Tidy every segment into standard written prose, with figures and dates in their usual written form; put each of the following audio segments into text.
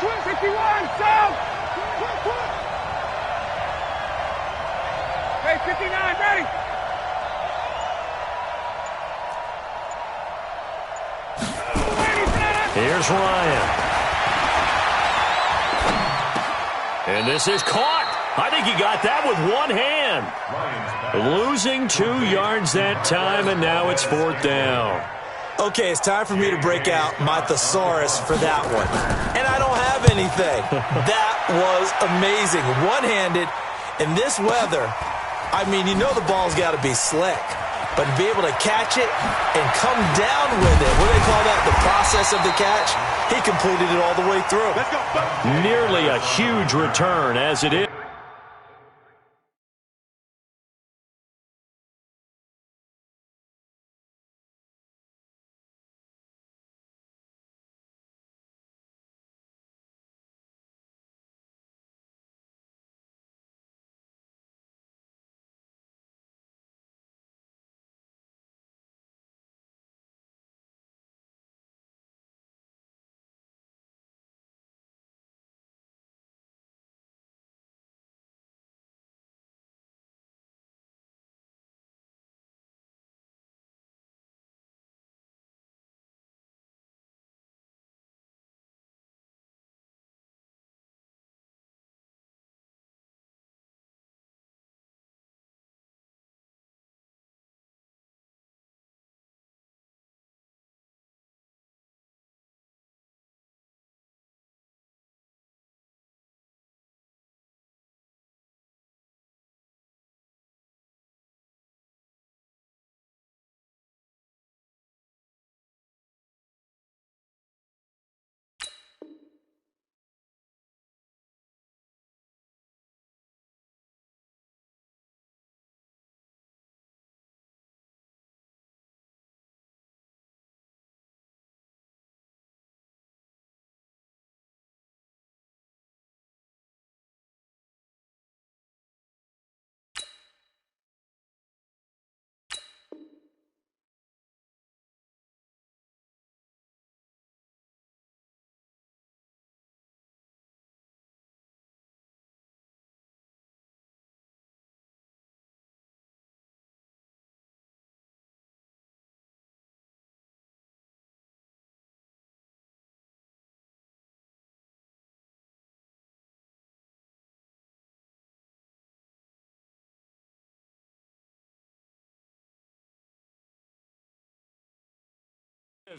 61, south. Hey, 59, ready. Here's Ryan. And this is caught. I think he got that with one hand. Losing 2 yards that time, and now it's 4th down. Okay, it's time for me to break out my thesaurus for that one. And I don't have anything. That was amazing. One-handed in this weather. I mean, you know the ball's got to be slick. But to be able to catch it and come down with it, what do they call that, the process of the catch? He completed it all the way through. Nearly a huge return as it is.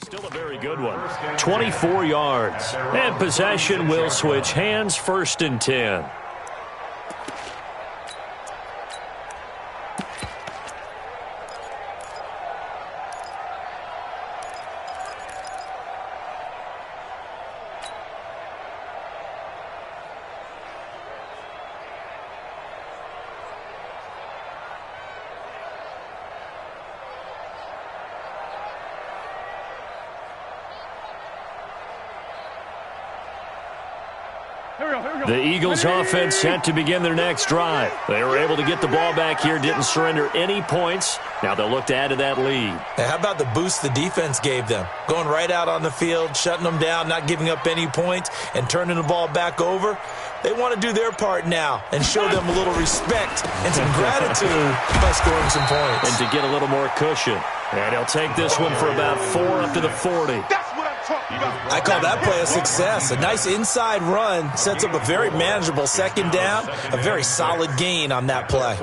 Still a very good one. 24 yards. And possession will switch hands, 1st and 10. The Eagles offense set to begin their next drive. They were able to get the ball back here, didn't surrender any points. Now they'll look to add to that lead. Hey, how about the boost the defense gave them? Going right out on the field, shutting them down, not giving up any points, and turning the ball back over. They want to do their part now and show them a little respect and some gratitude by scoring some points. And to get a little more cushion. And he'll take this one for about 4 up to the 40. I call that play a success. A nice inside run sets up a very manageable 2nd down, a very solid gain on that play.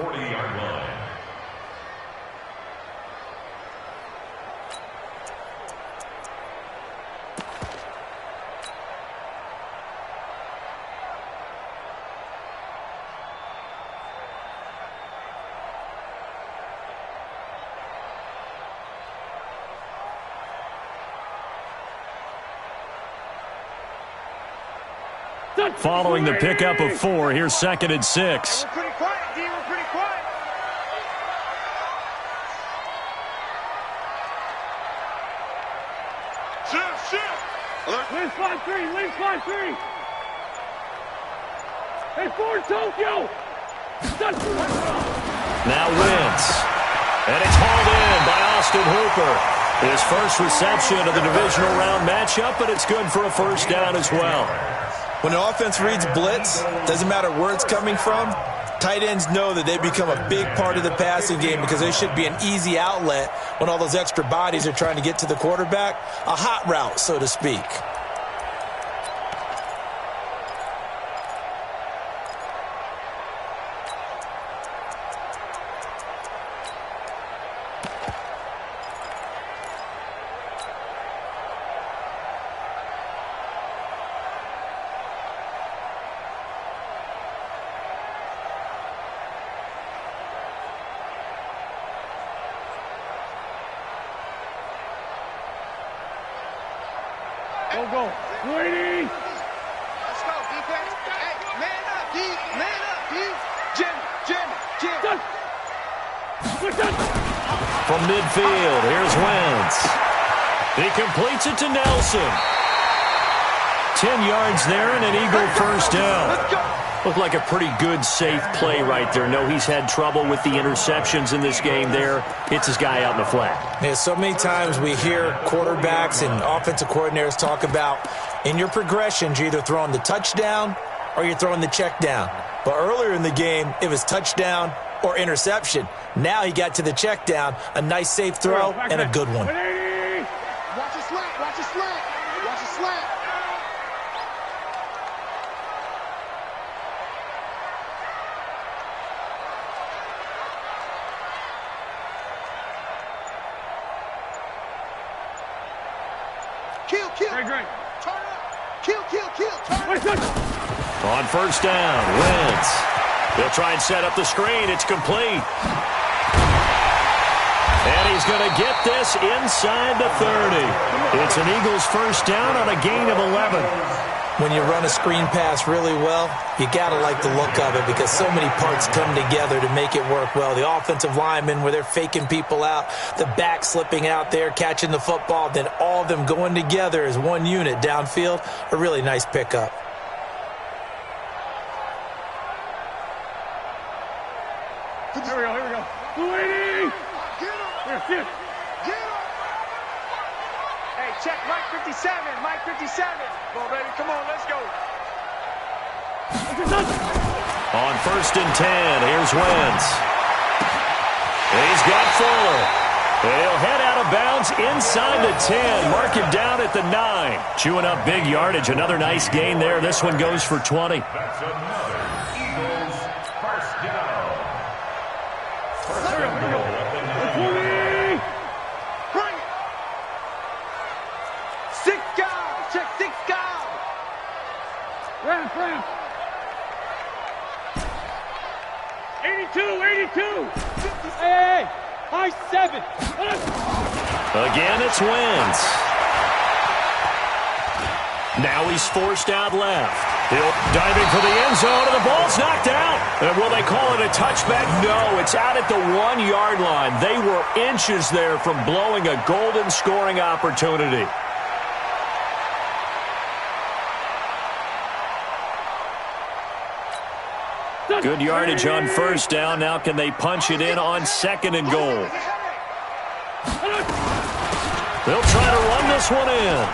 Following the pickup of 4, here's 2nd and 6. We're pretty quiet, D. We're pretty quiet. Shift. Win slide 3. Win slide 3. Hey, Ford Tokyo. Now Wentz. And it's hauled in by Austin Hooper. His first reception of the divisional round matchup, but it's good for a 1st down as well. When an offense reads blitz, doesn't matter where it's coming from, tight ends know that they become a big part of the passing game because they should be an easy outlet when all those extra bodies are trying to get to the quarterback. A hot route, so to speak. Go. Waiting. Let's go, defense. Hey, man up, D. Man up, D. Jim. From midfield, here's Wentz. He completes it to Nelson. 10 yards there and an Eagle first down. Let's go. Looked like a pretty good, safe play right there. No, he's had trouble with the interceptions in this game there. Hits his guy out in the flat. Yeah, so many times we hear quarterbacks and offensive coordinators talk about in your progressions, you're either throwing the touchdown or you're throwing the check down. But earlier in the game, it was touchdown or interception. Now he got to the check down, a nice safe throw, and a good one. Watch a slant. Watch a slant. Watch a slant. Kill. Great. Turn up. Kill. Turn up. On first down, Wentz. He'll try and set up the screen. It's complete. And he's going to get this inside the 30. It's an Eagles first down on a gain of 11. When you run a screen pass really well, you got to like the look of it because so many parts come together to make it work well. The offensive linemen, where they're faking people out, the back slipping out there, catching the football, then all of them going together as one unit downfield, a really nice pickup. Here we go. Waiting. Get him. Hey, check Mike 57. Mike 57. Come on, baby. Come on, let's go. On first and 10, here's Wentz. He's got Fuller. He'll head out of bounds inside the 10. Mark him down at the 9. Chewing up big yardage. Another nice gain there. This one goes for 20. That's another Eagles first down. First and goal at the 9. Bring it. 6 guys. Check 6 guys. Ramp. 82. Hey. High 7. Again, it's Wentz. Now he's forced out left. He'll diving for the end zone, and the ball's knocked out. And will they call it a touchback? No, it's out at the 1-yard line. They were inches there from blowing a golden scoring opportunity. Good yardage on first down. Now can they punch it in on second and goal? They'll try to run this one in.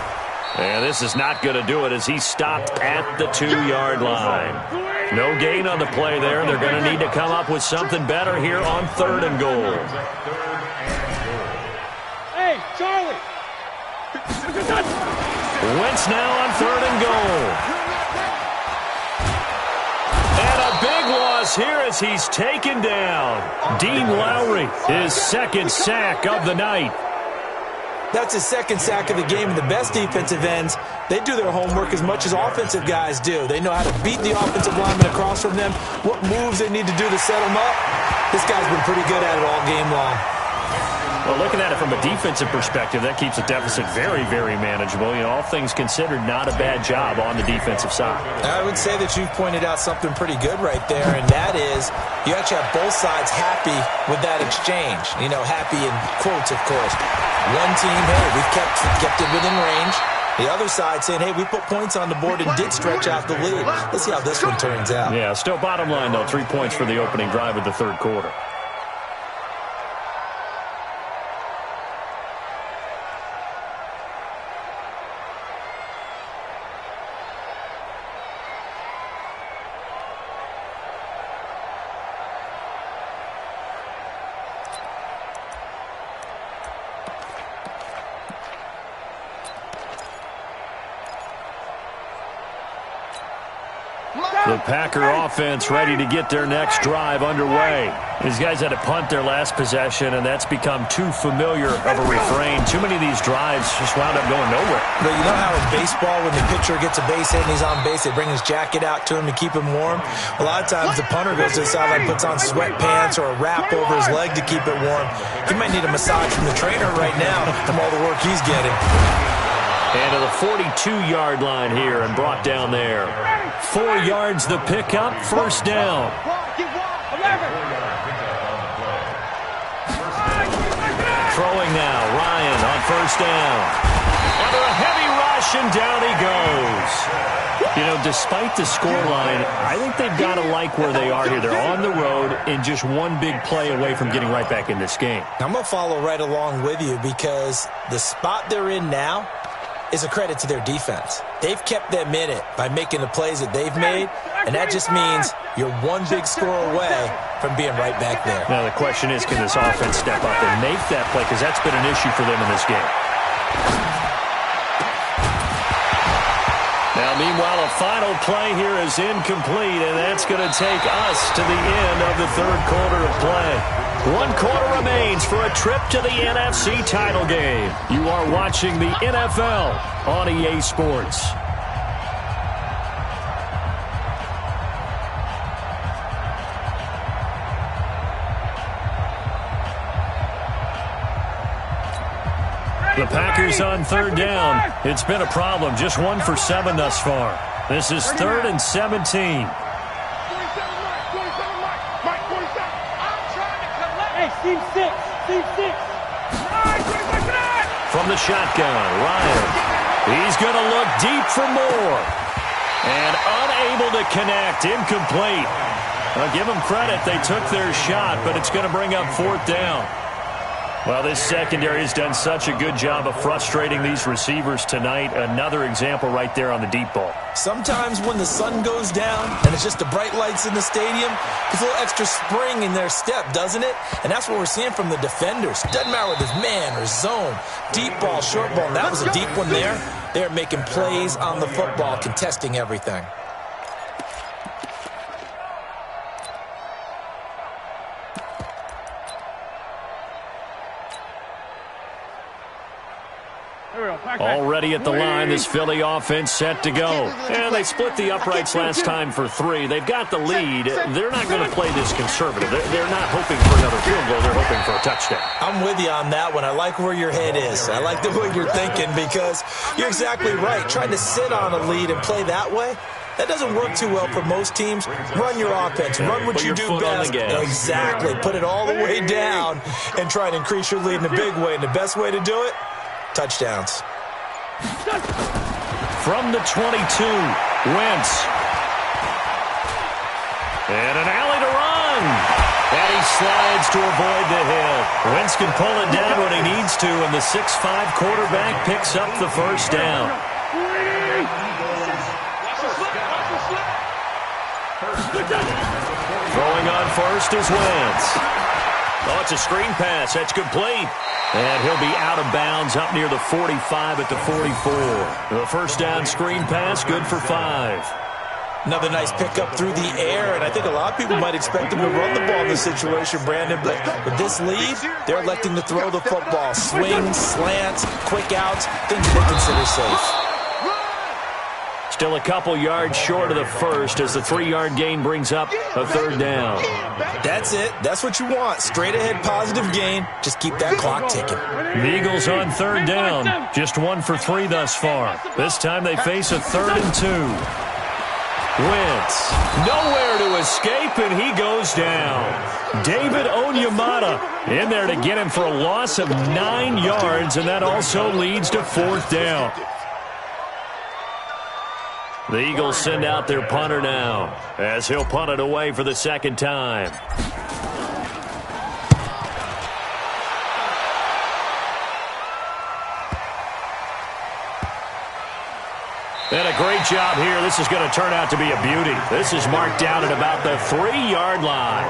And this is not going to do it as he's stopped at the 2-yard line. No gain on the play there. They're going to need to come up with something better here on third and goal. Hey, Charlie. Wentz now on third and goal. And a big loss here as he's taken down. Dean Lowry, his second sack of the night. That's his second sack of the game, and the best defensive ends, they do their homework as much as offensive guys do. They know how to beat the offensive lineman across from them, what moves they need to do to set them up. This guy's been pretty good at it all game long. Well, looking at it from a defensive perspective, that keeps the deficit very, very manageable. You know, all things considered, not a bad job on the defensive side. I would say that you've pointed out something pretty good right there, and that is you actually have both sides happy with that exchange. You know, happy in quotes, of course. One team, hey, we've kept it within range. The other side saying, hey, we put points on the board and did stretch out the lead. Let's see how this one turns out. Yeah, still bottom line, though, 3 points for the opening drive of the third quarter. The Packer offense ready to get their next drive underway. These guys had to punt their last possession, and that's become too familiar of a refrain. Too many of these drives just wound up going nowhere. But you know how in baseball, when the pitcher gets a base hit and he's on base, they bring his jacket out to him to keep him warm? A lot of times the punter goes to the sideline, puts on sweatpants or a wrap over his leg to keep it warm. He might need a massage from the trainer right now from all the work he's getting. And to the 42-yard line here and brought down there. 4 yards the pickup, first down. Throwing now, Ryan on first down. Under a heavy rush, and down he goes. You know, despite the scoreline, I think they've got to like where they are here. They're on the road and just one big play away from getting right back in this game. I'm going to follow right along with you because the spot they're in now is a credit to their defense. They've kept them in it by making the plays that they've made, and that just means you're one big score away from being right back there. Now the question is, can this offense step up and make that play? Because that's been an issue for them in this game. Now, meanwhile, a final play here is incomplete, and that's going to take us to the end of the third quarter of play. 1 quarter remains for a trip to the NFC title game. You are watching the NFL on EA Sports. The Packers on third down. It's been a problem. Just 1 for 7 thus far. This is 3rd and 17. Team 6. From the shotgun, Ryan. He's going to look deep for more. And unable to connect. Incomplete. I'll give them credit. They took their shot, but it's going to bring up 4th down. Well, this secondary has done such a good job of frustrating these receivers tonight. Another example right there on the deep ball. Sometimes when the sun goes down and it's just the bright lights in the stadium, there's a little extra spring in their step, doesn't it? And that's what we're seeing from the defenders. Doesn't matter whether it's man or zone, deep ball, short ball. And that was a deep one there. They're making plays on the football, contesting everything. Already at the line, this Philly offense set to go. And they split the uprights last time for 3. They've got the lead. They're not going to play this conservative. They're not hoping for another field goal. They're hoping for a touchdown. I'm with you on that one. I like where your head is. I like the way you're thinking because you're exactly right. Trying to sit on a lead and play that way, that doesn't work too well for most teams. Run your offense. Run what you do best. Exactly. Put it all the way down and try and increase your lead in a big way. And the best way to do it, touchdowns. From the 22, Wentz. And an alley to run. And he slides to avoid the hit. Wentz can pull it down when he needs to, and the 6'5" quarterback picks up the first down. Throwing on first is Wentz. Oh, it's a screen pass. That's complete. And he'll be out of bounds up near the 45 at the 44. The first down screen pass, good for 5. Another nice pickup through the air, and I think a lot of people might expect him to run the ball in this situation, Brandon. But with this lead, they're electing to throw the football. Swings, slants, quick outs, things they consider safe. Still a couple yards short of the first as the 3-yard gain brings up a third down. That's it. That's what you want. Straight ahead positive gain. Just keep that clock ticking. The Eagles on third down. Just 1 for 3 thus far. This time they face a 3rd and 2. Wentz, nowhere to escape, and he goes down. David Onyemata in there to get him for a loss of 9 yards, and that also leads to 4th down. The Eagles send out their punter now as he'll punt it away for the 2nd time. And a great job here. This is going to turn out to be a beauty. This is marked down at about the 3-yard line.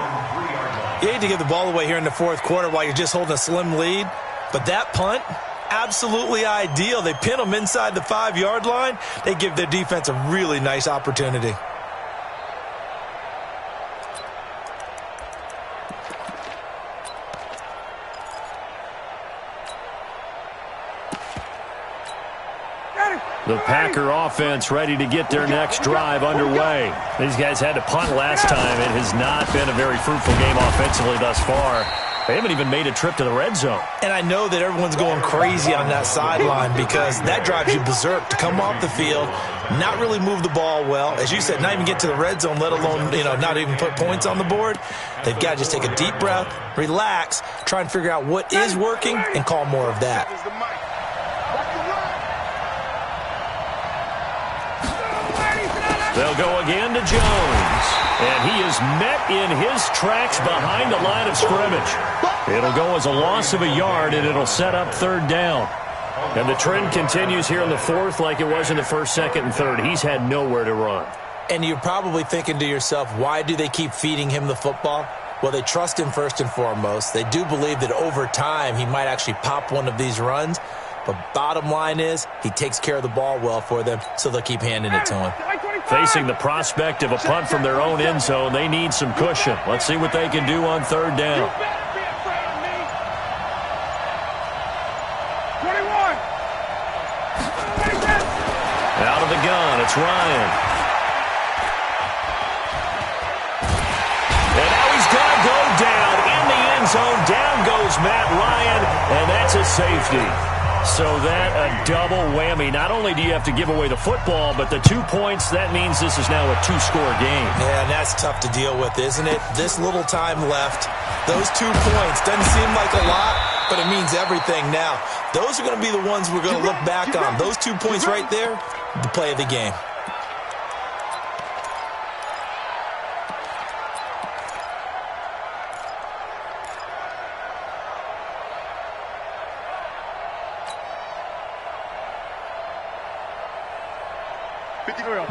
You hate to give the ball away here in the 4th quarter while you're just holding a slim lead, but that punt, absolutely ideal. They pin them inside the 5-yard line. They give their defense a really nice opportunity. The Packer offense ready to get their next drive underway. These guys had to punt last time. It has not been a very fruitful game offensively thus far. They haven't even made a trip to the red zone. And I know that everyone's going crazy on that sideline because that drives you berserk to come off the field, not really move the ball well. As you said, not even get to the red zone, let alone, not even put points on the board. They've got to just take a deep breath, relax, try and figure out what is working and call more of that. They'll go again to Jones. And he is met in his tracks behind the line of scrimmage. It'll go as a loss of a yard, and it'll set up third down. And the trend continues here in the fourth like it was in the first, second, and third. He's had nowhere to run. And you're probably thinking to yourself, why do they keep feeding him the football? Well, they trust him first and foremost. They do believe that over time he might actually pop one of these runs. But bottom line is he takes care of the ball well for them, so they'll keep handing it to him. Facing the prospect of a punt from their own end zone, they need some cushion. Let's see what they can do on third down. 21. Out of the gun, it's Ryan. And now he's going to go down in the end zone. Down goes Matt Ryan, and that's a safety. So that a double whammy. Not only do you have to give away the football, but the 2 points, that means this is now a two-score game. Yeah, and that's tough to deal with, isn't it? This little time left. Those 2 points doesn't seem like a lot, but it means everything now. Those are going to be the ones we're going to look back on. Those 2 points right there, the play of the game.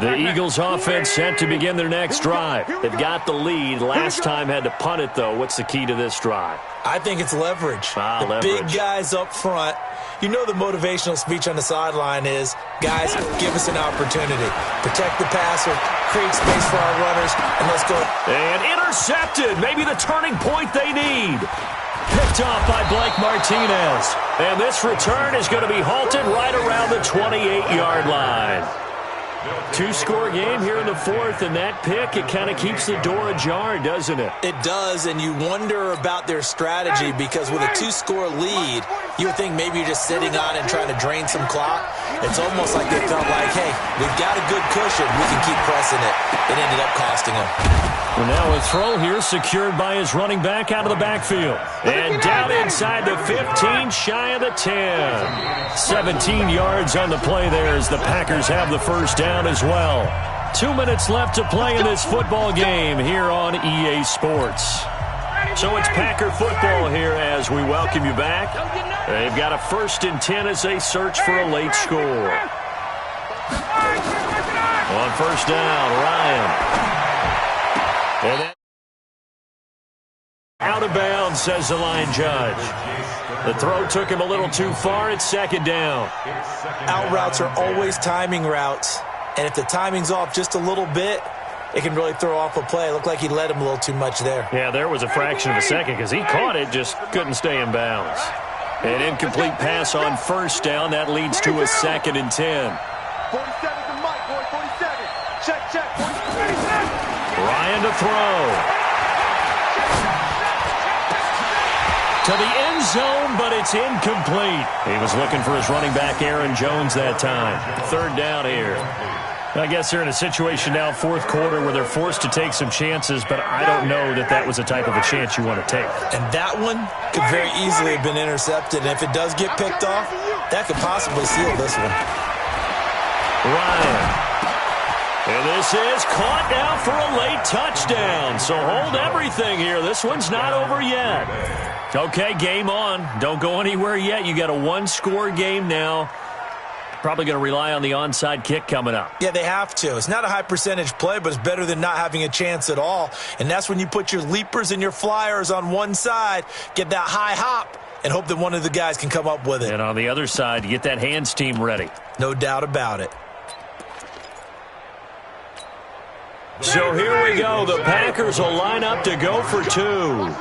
The Eagles offense set to begin their next drive. They've got the lead. Last time had to punt it, though. What's the key to this drive? I think it's leverage. Leverage. Big guys up front. You know the motivational speech on the sideline is, guys, give us an opportunity. Protect the passer, create space for our runners, and let's go. And intercepted. Maybe the turning point they need. Picked off by Blake Martinez. And this return is going to be halted right around the 28-yard line. Two-score game here in the fourth, and that pick, it kind of keeps the door ajar, doesn't it? It does, and you wonder about their strategy because with a two-score lead, you would think maybe you're just sitting on and trying to drain some clock. It's almost like they felt like, hey, we've got a good cushion. We can keep pressing it. It ended up costing them. Well, now a throw here secured by his running back out of the backfield. And down inside the 15, shy of the 10. 17 yards on the play there as the Packers have the first down as well. 2 minutes left to play in this football game here on EA Sports. So it's Packer football here as we welcome you back. They've got a 1st and 10 as they search for a late score. On first down, Ryan. And that out of bounds, says the line judge. The throw took him a little too far. It's second down. Out routes are always timing routes. And if the timing's off just a little bit, it can really throw off a play. It looked like he led him a little too much there. Yeah, there was a fraction of a second because he caught it, just couldn't stay in bounds. An incomplete pass on first down. That leads to a 2nd and 10. 47 to Mike, boy, 47. Check, 47. Ryan to throw. To the end zone, but it's incomplete. He was looking for his running back, Aaron Jones, that time. Third down here. I guess they're in a situation now, fourth quarter, where they're forced to take some chances, but I don't know that that was the type of a chance you want to take. And that one could very easily have been intercepted. And if it does get picked off, that could possibly seal this one. Ryan. And this is caught now for a late touchdown. So hold everything here. This one's not over yet. Okay, game on. Don't go anywhere yet. You got a one-score game now. Probably going to rely on the onside kick coming up. Yeah, they have to. It's not a high percentage play, but it's better than not having a chance at all. And that's when you put your leapers and your flyers on one side, get that high hop, and hope that one of the guys can come up with it. And on the other side, you get that hands team ready. No doubt about it. So here we go. The Packers will line up to go for two.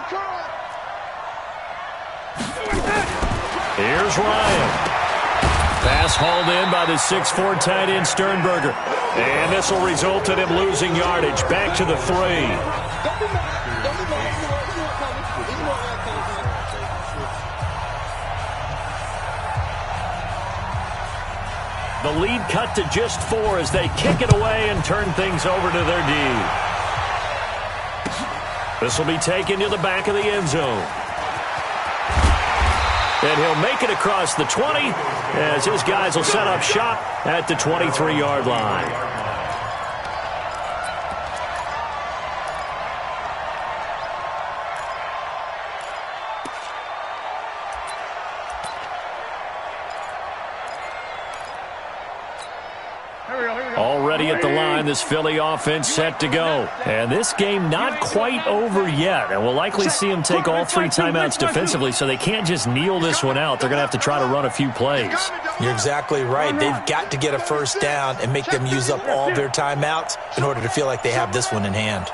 Here's Ryan. Pass hauled in by the 6'4" tight end Sternberger. And this will result in him losing yardage. Back to the 3. Don't be mad. Don't be mad. You know it coming. You know it coming. The lead cut to just 4 as they kick it away and turn things over to their D. This will be taken to the back of the end zone. And he'll make it across the 20 as his guys will set up shop at the 23-yard line. Already at the line, this Philly offense set to go. And this game not quite over yet. And we'll likely see them take all 3 timeouts defensively, so they can't just kneel this one out. They're going to have to try to run a few plays. You're exactly right. They've got to get a first down and make them use up all their timeouts in order to feel like they have this one in hand.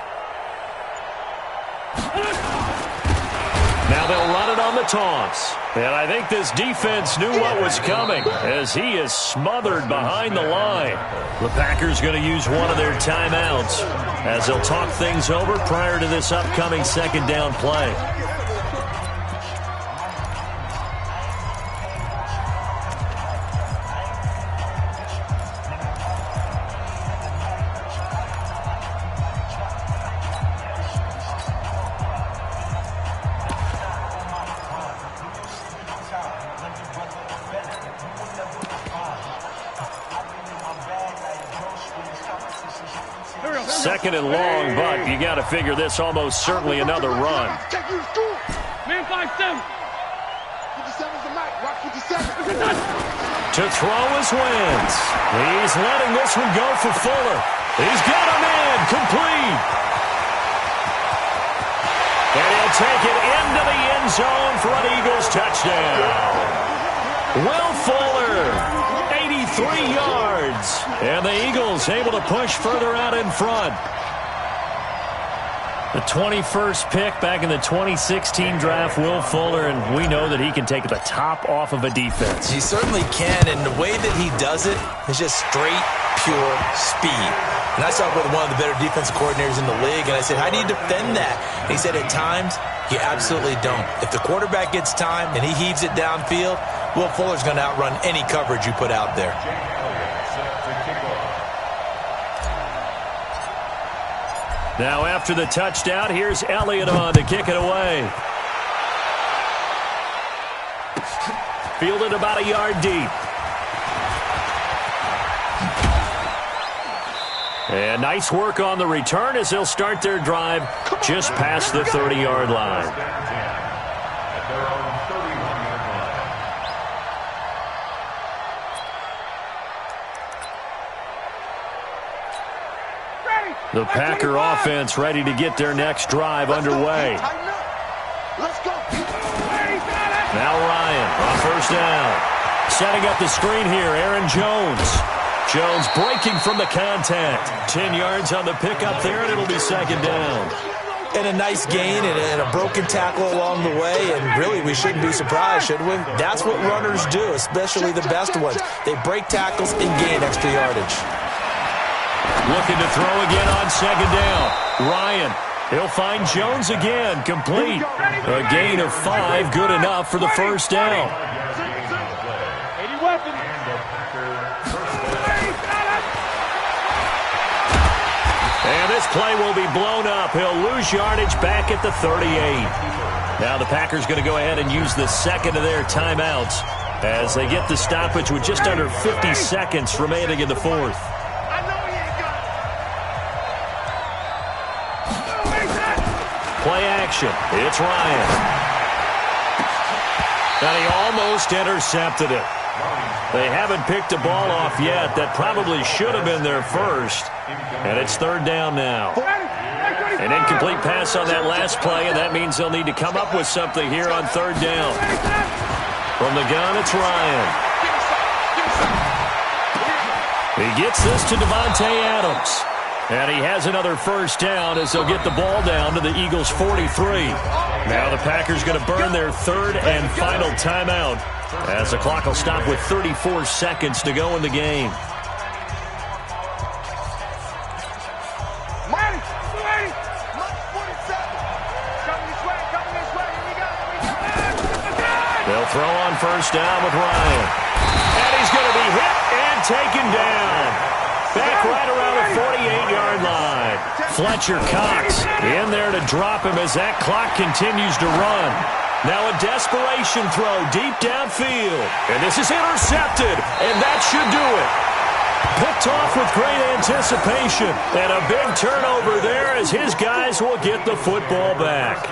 Now they'll run it on the toss. And I think this defense knew what was coming as he is smothered behind the line. The Packers going to use one of their timeouts as they'll talk things over prior to this upcoming second down play. Second and long, but you got to figure this almost certainly another run. Man 5-7. 57's the mic. Rock 57. To throw is Wentz. He's letting this one go for Fuller. He's got a man complete. And he'll take it into the end zone for an Eagles touchdown. Will Fuller. 83 yards. And the Eagles able to push further out in front. The 21st pick back in the 2016 draft, Will Fuller, and we know that he can take the top off of a defense. He certainly can, and the way that he does it is just straight, pure speed. And I talked with one of the better defensive coordinators in the league, and I said, how do you defend that? And he said, at times, you absolutely don't. If the quarterback gets time and he heaves it downfield, Will Fuller's going to outrun any coverage you put out there. Now after the touchdown, here's Elliott on to kick it away. Fielded about a yard deep. And nice work on the return as they'll start their drive just past the 30-yard line. The Packer offense ready to get their next drive underway. Let's go. Now Ryan on first down. Setting up the screen here, Aaron Jones. Jones breaking from the contact. 10 yards on the pickup there, and it'll be second down. And a nice gain and a broken tackle along the way, and really we shouldn't be surprised, should we? That's what runners do, especially the best ones. They break tackles and gain extra yardage. Looking to throw again on second down. Ryan, he'll find Jones again, complete. A gain of 5, good enough for the first down. 80 weapons. And this play will be blown up. He'll lose yardage back at the 38. Now the Packers going to go ahead and use the second of their timeouts as they get the stoppage with just under 50 seconds remaining in the fourth. Play action. It's Ryan. And he almost intercepted it. They haven't picked a ball off yet. That probably should have been their first. And it's third down now. An incomplete pass on that last play, and that means they'll need to come up with something here on third down. From the gun, it's Ryan. He gets this to Devontae Adams. And he has another first down as they'll get the ball down to the Eagles' 43. Now the Packers going to burn their third and final timeout as the clock will stop with 34 seconds to go in the game. They'll throw on first down with Ryan. And he's going to be hit and taken down. Back right around the 48-yard line. Fletcher Cox in there to drop him as that clock continues to run. Now a desperation throw deep downfield. And this is intercepted, and that should do it. Picked off with great anticipation. And a big turnover there as his guys will get the football back.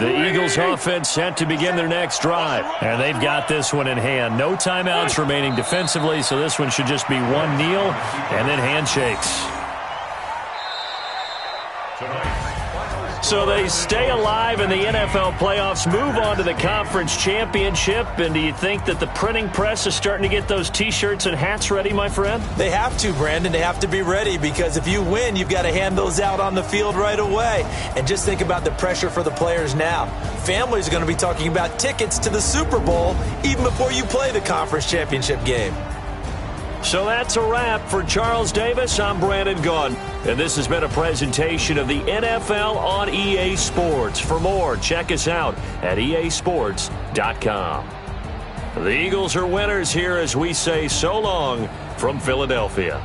The Eagles offense set to begin their next drive. And they've got this one in hand. No timeouts remaining defensively, so this one should just be one kneel and then handshakes. So they stay alive in the NFL playoffs, move on to the conference championship. And do you think that the printing press is starting to get those T-shirts and hats ready, my friend? They have to, Brandon. They have to be ready because if you win, you've got to hand those out on the field right away. And just think about the pressure for the players now. Families are going to be talking about tickets to the Super Bowl even before you play the conference championship game. So that's a wrap. For Charles Davis, I'm Brandon Gunn. And this has been a presentation of the NFL on EA Sports. For more, check us out at easports.com. The Eagles are winners here as we say so long from Philadelphia.